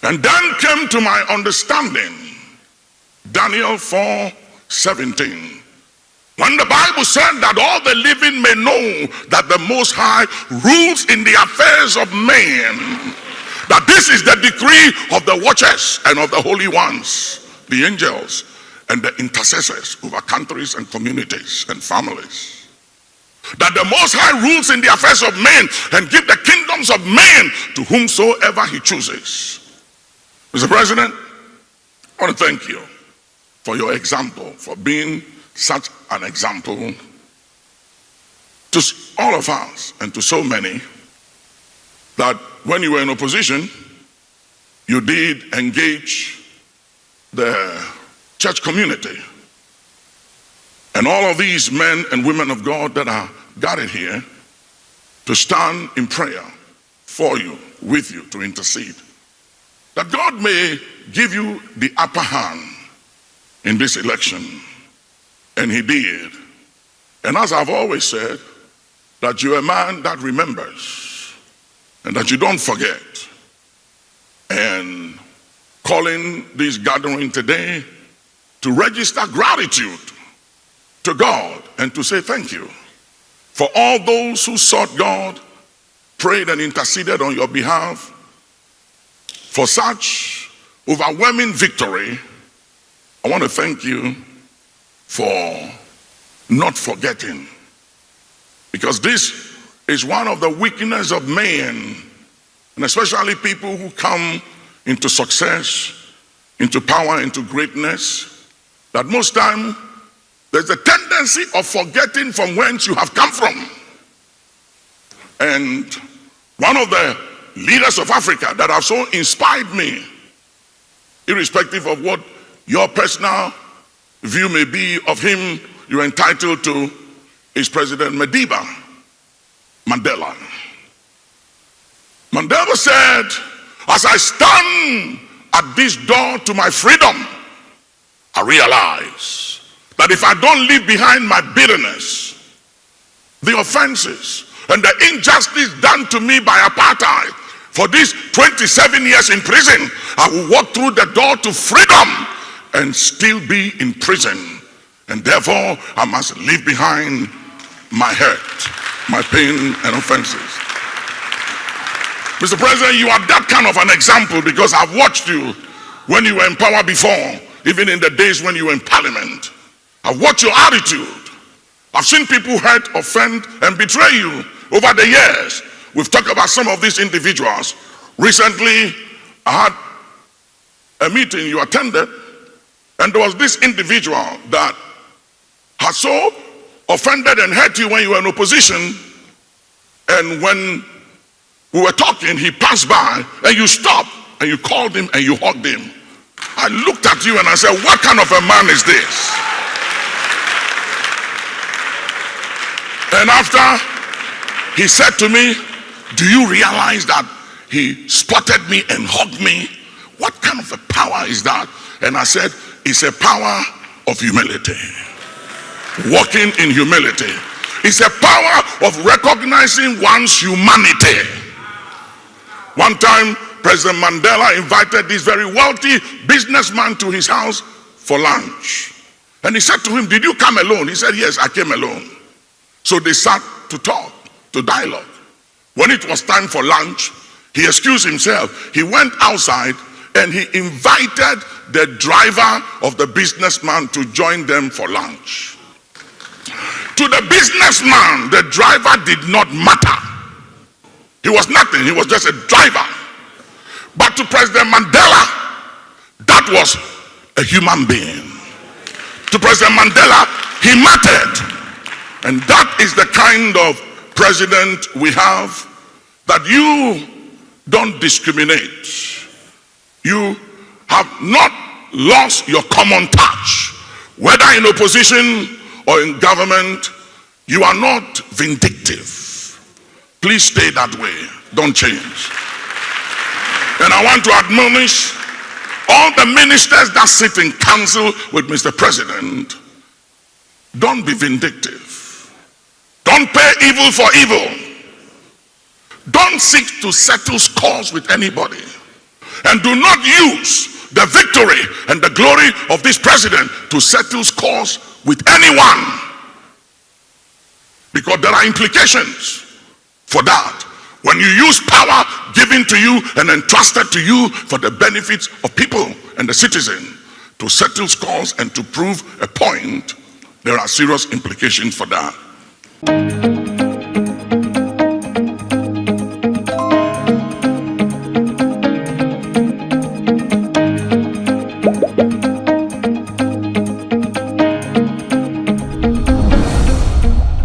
And then came to my understanding Daniel 4:17. When the Bible said that all the living may know that the Most High rules in the affairs of men, that this is the decree of the watchers and of the holy ones, the angels and the intercessors over countries and communities and families, that the Most High rules in the affairs of men and give the kingdoms of men to whomsoever he chooses. Mr. President, I want to thank you for your example, for being such an example to all of us and to so many, that when you were in opposition, you did engage the church community. And all of these men and women of God that are gathered here to stand in prayer for you, with you, to intercede, that God may give you the upper hand in this election. And he did. And as I've always said, that you're a man that remembers and that you don't forget. And calling this gathering today to register gratitude to God and to say thank you for all those who sought God, prayed and interceded on your behalf for such overwhelming victory. I want to thank you for not forgetting, because this is one of the weaknesses of men, and especially people who come into success, into power, into greatness, that most time there's a tendency of forgetting from whence you have come from. And one of the leaders of Africa that have so inspired me, irrespective of what your personal view may be of him, you're entitled to, is President Madiba Mandela. Mandela said, as I stand at this door to my freedom, I realize that if I don't leave behind my bitterness, the offenses and the injustice done to me by apartheid for these 27 years in prison, I will walk through the door to freedom and still be in prison. And therefore, I must leave behind my hurt, my pain and offenses. Mr. President, you are that kind of an example, because I've watched you when you were in power before, even in the days when you were in parliament. I've watched your attitude. I've seen people hurt, offend, and betray you over the years. We've talked about some of these individuals. Recently, I had a meeting you attended, and there was this individual that had so offended and hurt you when you were in opposition, and when we were talking, he passed by, and you stopped, and you called him, and you hugged him. I looked at you and I said, what kind of a man is this? And after, he said to me, do you realize that he spotted me and hugged me? What kind of a power is that? And I said, it's a power of humility. Walking in humility. It's a power of recognizing one's humanity. One time, President Mandela invited this very wealthy businessman to his house for lunch. And he said to him, did you come alone? He said, yes, I came alone. So they sat to talk, to dialogue. When it was time for lunch, he excused himself. He went outside and he invited the driver of the businessman to join them for lunch. To the businessman, the driver did not matter. He was nothing. He was just a driver. But to President Mandela, that was a human being. To President Mandela, he mattered. And that is the kind of president we have, that you don't discriminate. You have not lost your common touch. Whether in opposition or in government, you are not vindictive. Please stay that way. Don't change. And I want to admonish all the ministers that sit in council with Mr. President, don't be vindictive. Don't pay evil for evil. Don't seek to settle scores with anybody. And do not use the victory and the glory of this president to settle scores with anyone, because there are implications for that. When you use power given to you and entrusted to you for the benefits of people and the citizen to settle scores and to prove a point, there are serious implications for that.